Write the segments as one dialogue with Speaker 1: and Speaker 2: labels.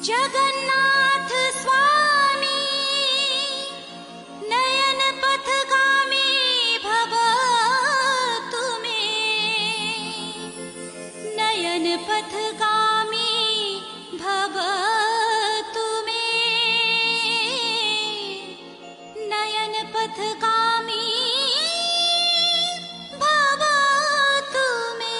Speaker 1: जगन्नाथ स्वामी नयन पथगामी भव तुम्हें, नयन पथगामी भव तुम्हें, नयन पथगामी भव तुम्हें।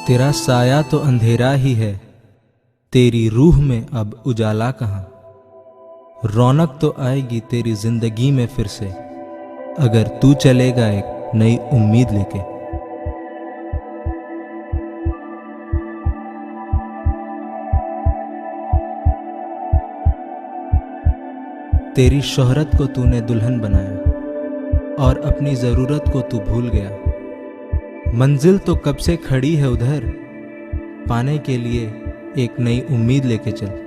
Speaker 2: तेरा साया तो अंधेरा ही है, तेरी रूह में अब उजाला कहाँ। रौनक तो आएगी तेरी जिंदगी में फिर से, अगर तू चलेगा एक नई उम्मीद लेके। तेरी शोहरत को तूने दुल्हन बनाया और अपनी जरूरत को तू भूल गया। मंजिल तो कब से खड़ी है उधर, पाने के लिए एक नई उम्मीद लेके चल।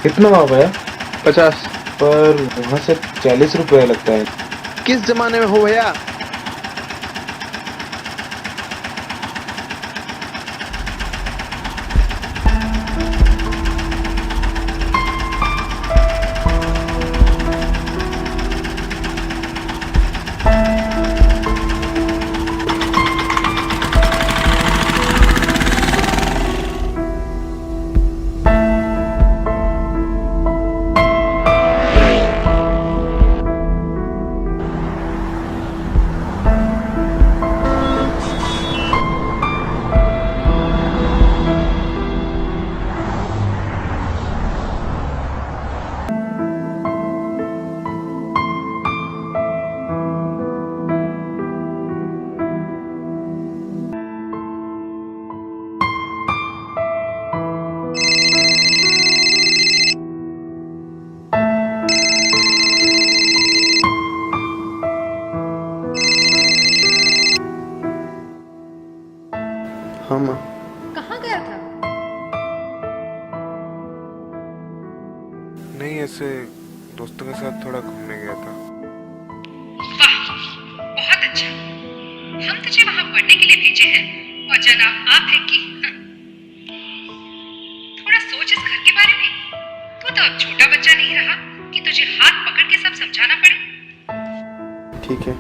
Speaker 3: कितना हुआ भैया?
Speaker 4: 50।
Speaker 3: पर वहाँ से 40 रुपये लगता है।
Speaker 4: किस जमाने में हो भैया? हाँ माँ।
Speaker 5: कहाँ गया था?
Speaker 6: नहीं, ऐसे दोस्तों के साथ थोड़ा घूमने गया था।
Speaker 5: वाह, बहुत अच्छा। हम तुझे वहाँ पढ़ने के लिए भेजे हैं और जनाब आप है कि थोड़ा सोच इस घर के बारे में। तू तो अब छोटा बच्चा नहीं रहा कि तुझे हाथ पकड़ के सब समझाना पड़े।
Speaker 4: ठीक है।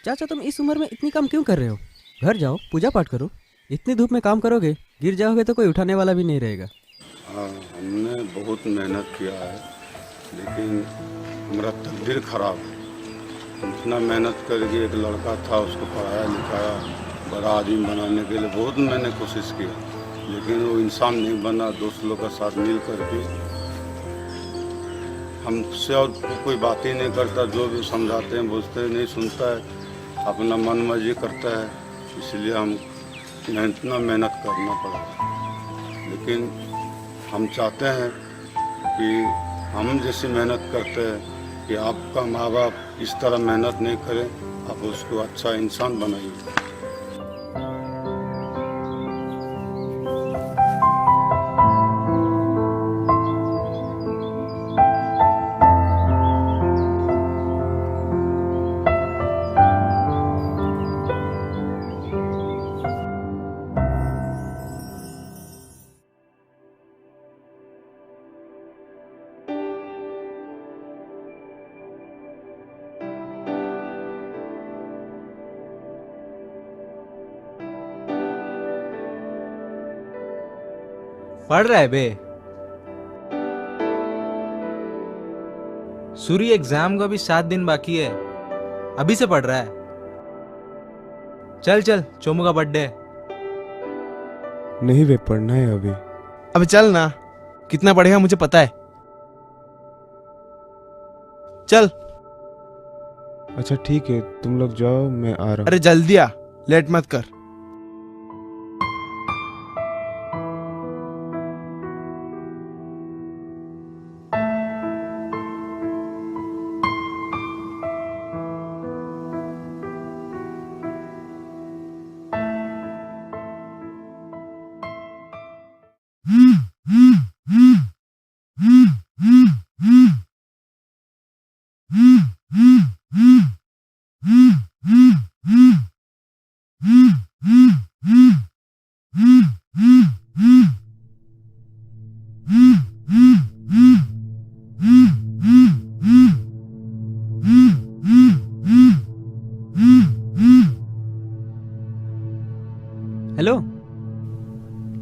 Speaker 7: चाचा तुम इस उम्र में इतनी काम क्यों कर रहे हो? घर जाओ, पूजा पाठ करो। इतनी धूप में काम करोगे, गिर जाओगे तो कोई उठाने वाला भी नहीं रहेगा।
Speaker 8: हाँ, हमने बहुत मेहनत किया है, लेकिन हमारा तकदीर खराब है। इतना मेहनत करके एक लड़का था, उसको पढ़ाया लिखाया, बड़ा आदमी बनाने के लिए बहुत मैंने कोशिश किया, लेकिन वो इंसान नहीं बना। दोस्त लोग का साथ मिल करके हमसे और कोई बात ही नहीं करता, जो भी समझाते हैं बोलते हैं नहीं सुनता है, अपना मन मर्जी करता है। इसलिए हम इतना मेहनत करना पड़ा। लेकिन हम चाहते हैं कि हम जैसी मेहनत करते हैं कि आपका माँ बाप इस तरह मेहनत नहीं करें, आप उसको अच्छा इंसान बनाइए।
Speaker 2: पढ़ रहा है बे? सूर्य एग्जाम को अभी 7 दिन बाकी है, अभी से पढ़ रहा है? चल चल, चोमू का बर्थडे।
Speaker 6: नहीं वे, पढ़ना है अभी।
Speaker 4: अब चल ना, कितना पढ़ेगा मुझे पता है। चल।
Speaker 6: अच्छा ठीक है, तुम लोग जाओ, मैं आ रहा हूँ।
Speaker 4: अरे जल्दी आ, लेट मत कर।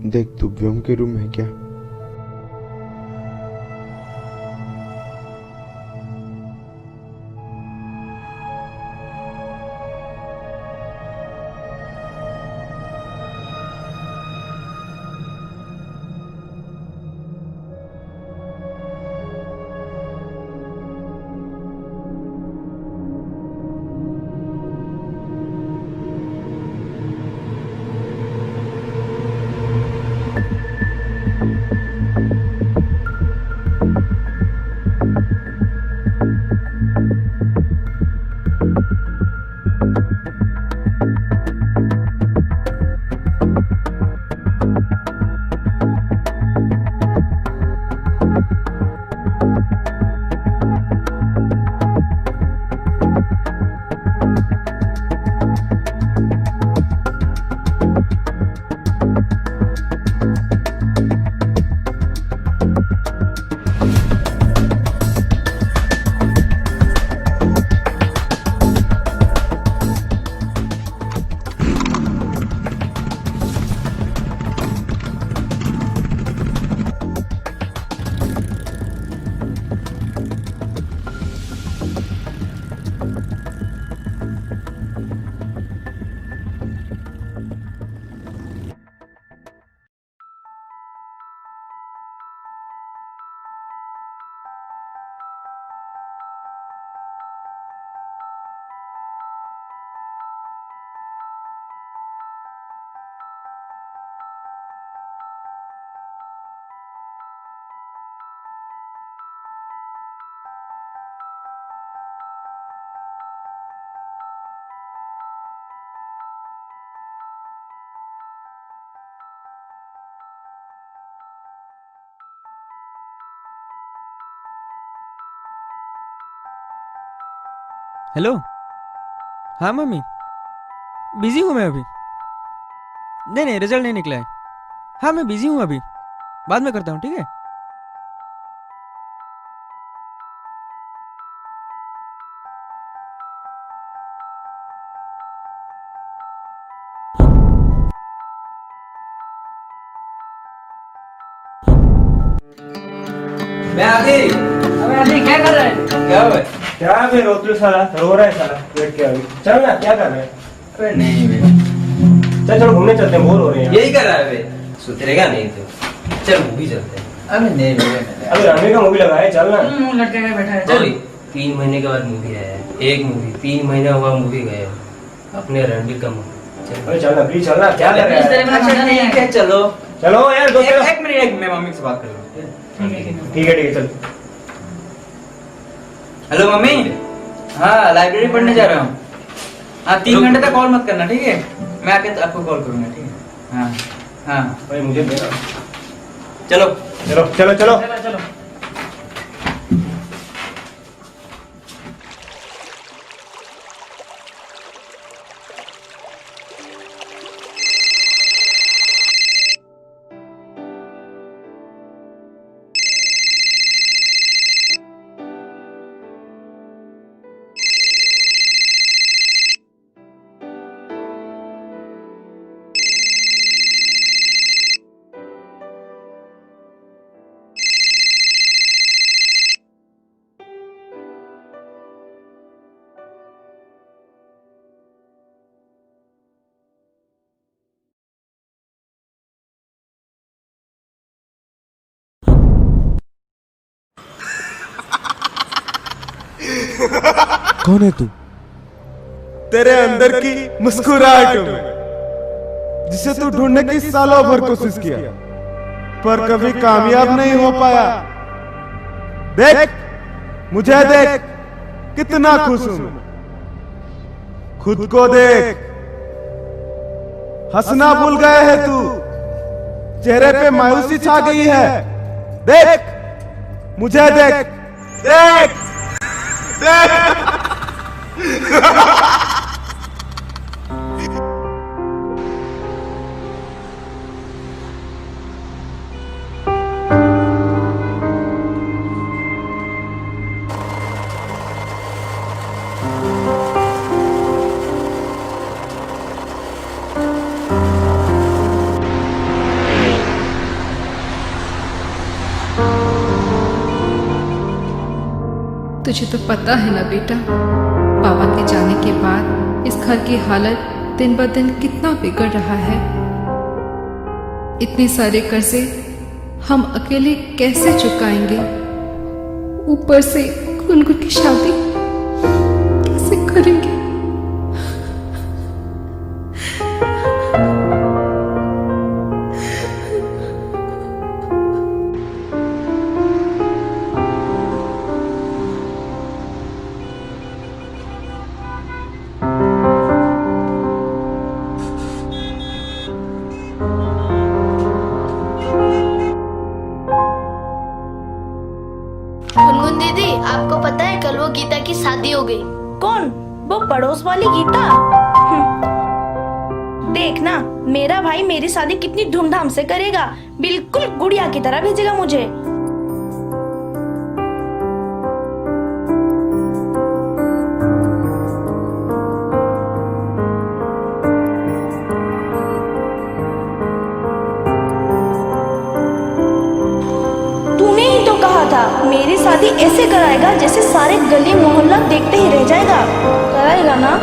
Speaker 6: देख तू व्योम के रूम में क्या?
Speaker 7: हेलो। हाँ मम्मी, बिजी हूँ मैं अभी। नहीं नहीं, रिजल्ट नहीं निकला है। हाँ मैं बिजी हूँ अभी, बाद में करता हूँ, ठीक है?
Speaker 9: मैं आगे। अबे आगे क्या कर रहा है? क्या हुआ?
Speaker 10: क्या फिर रोतलू साला रो रहा है साला बैठ के अभी। चल ना, क्या कर रहे हैं?
Speaker 9: अबे नहीं बे,
Speaker 10: चल चलो घूमने चलते हैं, बोर हो रहे हैं।
Speaker 9: यही कर रहा है बे। सुधरेगा नहीं तो चल मूवी चलते हैं। अबे नहीं बे,
Speaker 10: अभी रणवीर का मूवी लगा है, चल ना।
Speaker 9: लटके के बैठा है। चल 3 महीने के बाद मूवी आया है। एक मूवी 3 महीना हुआ मूवी गया अपने रणवीर का मूवी।
Speaker 10: अरे चल ना प्लीज, चल ना, क्या कर रहे हैं?
Speaker 9: अच्छा ठीक है चलो।
Speaker 10: चलो यार दोस्त।
Speaker 9: एक मिनट, मैं मम्मी से बात कर लूँ।
Speaker 10: ठीक है चल।
Speaker 9: Hello mummy. हाँ लाइब्रेरी पढ़ने जा रहा हूँ। हाँ 3 घंटे तक कॉल मत करना, ठीक है? मैं आके आपको कॉल करूँगा, ठीक है? हाँ हाँ
Speaker 10: भाई मुझे देना।
Speaker 9: चलो
Speaker 10: चलो चलो चलो
Speaker 9: चलो।
Speaker 6: कौन है तू? तेरे अंदर की मुस्कुराहट में, जिसे तू ढूंढने की सालों भर कोशिश किया पर कभी कामयाब नहीं हो पाया। देख मुझे, देख कितना खुश हूं मैं। खुद को देख, हंसना भूल गए है तू, चेहरे पे मायूसी छा गई है। देख मुझे, देख देख देख।
Speaker 5: तुझे तो पता है ना बेटा, पापा के जाने के बाद इस घर की हालत दिन ब दिन कितना बिगड़ रहा है। इतने सारे कर्जे हम अकेले कैसे चुकाएंगे? ऊपर से गुनगुन की शादी कैसे करेंगे?
Speaker 1: गुनगुन दीदी, आपको पता है कल वो गीता की शादी हो गई।
Speaker 11: कौन? वो पड़ोस वाली गीता? देखना, मेरा भाई मेरी शादी कितनी धूमधाम से करेगा, बिल्कुल गुड़िया की तरह भेजेगा मुझे। तूने ही तो कहा था मेरी शादी ऐसे कराएगा जैसे सारे गली मोहल्ला देखते ही रह जाएगा। कराएगा ना?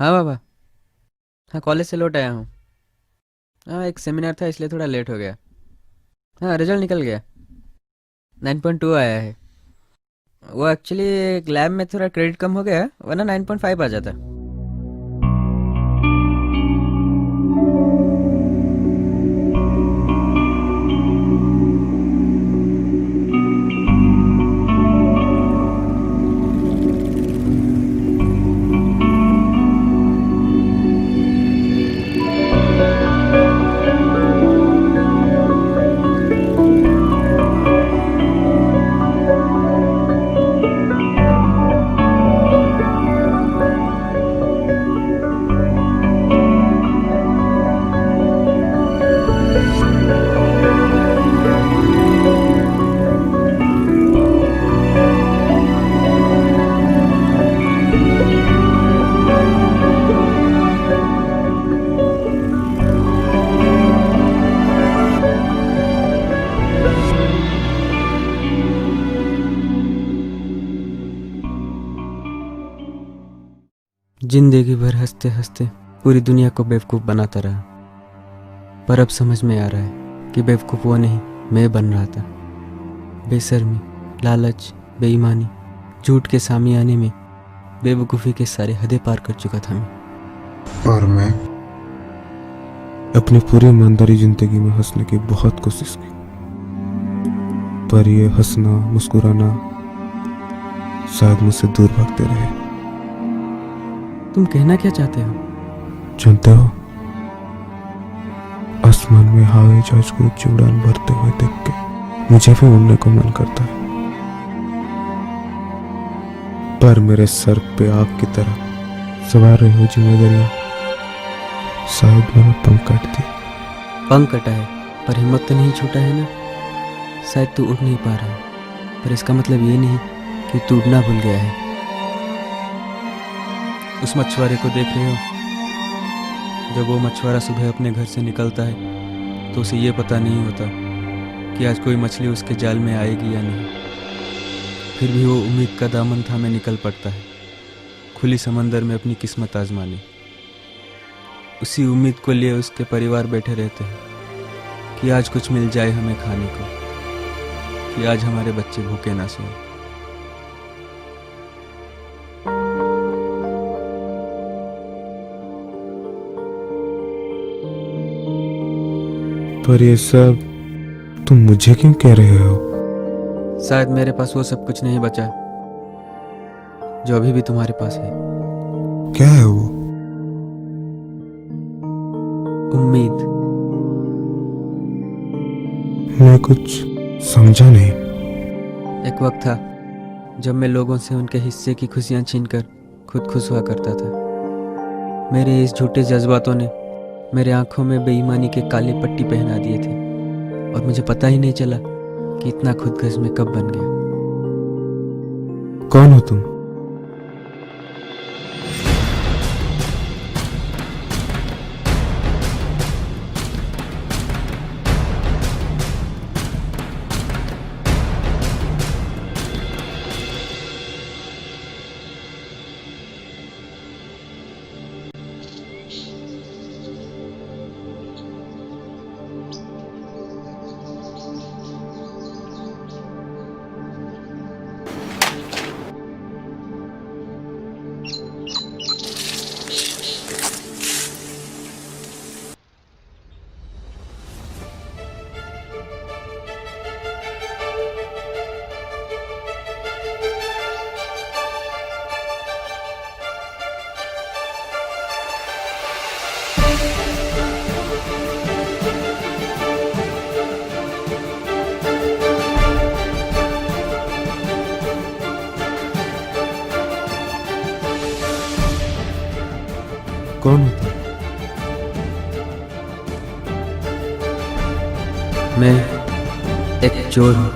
Speaker 7: हाँ बाबा, हाँ कॉलेज से लौट आया हूँ। हाँ एक सेमिनार था इसलिए थोड़ा लेट हो गया। हाँ रिजल्ट निकल गया, 9.2 आया है। वो एक्चुअली लैब में थोड़ा क्रेडिट कम हो गया, वरना 9.5 आ जाता। जिंदगी भर हंसते हंसते पूरी दुनिया को बेवकूफ़ बनाता रहा, पर अब समझ में आ रहा है कि बेवकूफ़ वो नहीं, मैं बन रहा था। बेशर्मी, लालच, बेईमानी, झूठ के सामियाने में बेवकूफ़ी के सारे हदें पार कर चुका था मैं।
Speaker 6: और मैं अपनी पूरी ईमानदारी जिंदगी में हंसने की बहुत कोशिश की, पर ये हंसना मुस्कुराना शायद मुझसे दूर भागते रहे।
Speaker 7: तुम कहना क्या चाहते हो?
Speaker 6: जानते हो, आसमान में हवाई जहाज को ऊंची उड़ान भरते हुए देख के मुझे भी उड़ने को मन करता है, पर मेरे सर पे आग की तरह सवार रही हो जिम्मेदारियां, शायद मैंने पंख काट दिए।
Speaker 7: पंख कटा है पर हिम्मत तो नहीं छूटा है ना। शायद तू उड़ नहीं पा रहा है, पर इसका मतलब ये नहीं कि तू उड़ना भूल गया है। उस मछुआरे को देख रहे हो, जब वो मछुआरा सुबह अपने घर से निकलता है तो उसे ये पता नहीं होता कि आज कोई मछली उसके जाल में आएगी या नहीं। फिर भी वो उम्मीद का दामन थामे निकल पड़ता है, खुली समंदर में अपनी किस्मत आजमाने। उसी उम्मीद को लिए उसके परिवार बैठे रहते हैं कि आज कुछ मिल जाए हमें खाने को, कि आज हमारे बच्चे भूखे ना सोएं।
Speaker 6: पर ये सब तुम मुझे क्यों कह रहे हो?
Speaker 7: शायद मेरे पास वो सब कुछ नहीं बचा जो अभी भी तुम्हारे पास है।
Speaker 6: क्या है वो?
Speaker 7: उम्मीद।
Speaker 6: मैं कुछ समझा नहीं।
Speaker 7: एक वक्त था जब मैं लोगों से उनके हिस्से की खुशियां छीनकर खुद खुश हुआ करता था। मेरे इस झूठे जज्बातों ने मेरे आंखों में बेईमानी के काले पट्टी पहना दिए थे और मुझे पता ही नहीं चला कि इतना खुदगर्ज में कब बन गया।
Speaker 6: कौन हो तुम? कौन हो तुम?
Speaker 7: मैं एक चोर हूँ।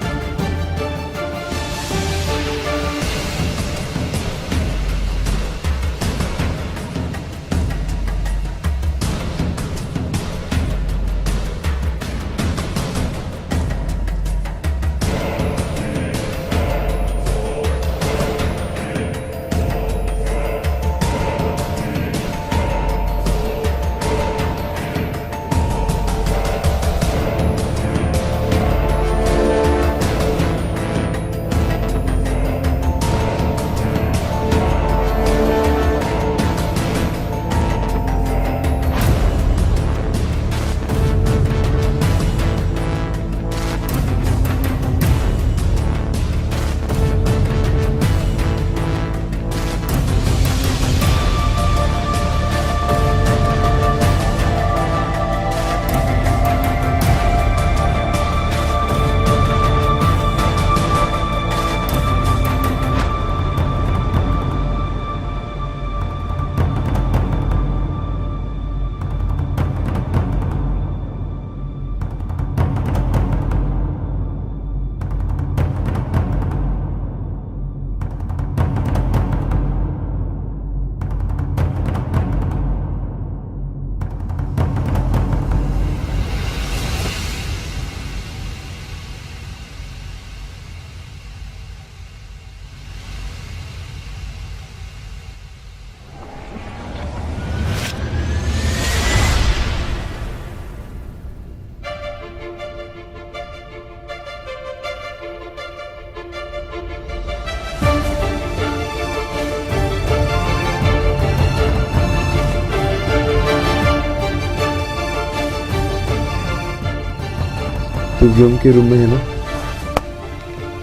Speaker 6: तू व्योम के रूम में है ना?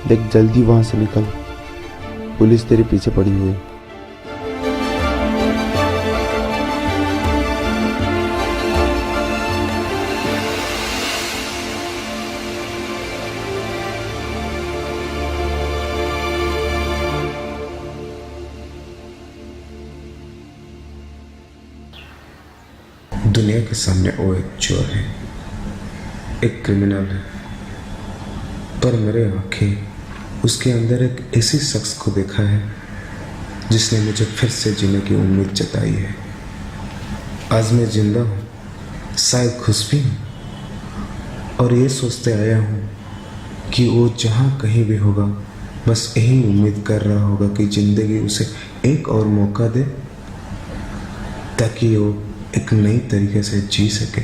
Speaker 6: देख जल्दी वहां से निकल, पुलिस तेरे पीछे पड़ी हुई है। दुनिया के सामने वो एक चोर है, एक क्रिमिनल है, पर मेरे आंखें उसके अंदर एक ऐसी शख्स को देखा है जिसने मुझे फिर से जीने की उम्मीद जताई है। आज मैं जिंदा हूँ, शायद खुश भी हूँ, और ये सोचते आया हूँ कि वो जहाँ कहीं भी होगा बस यही उम्मीद कर रहा होगा कि ज़िंदगी उसे एक और मौका दे ताकि वो एक नई तरीके से जी सके।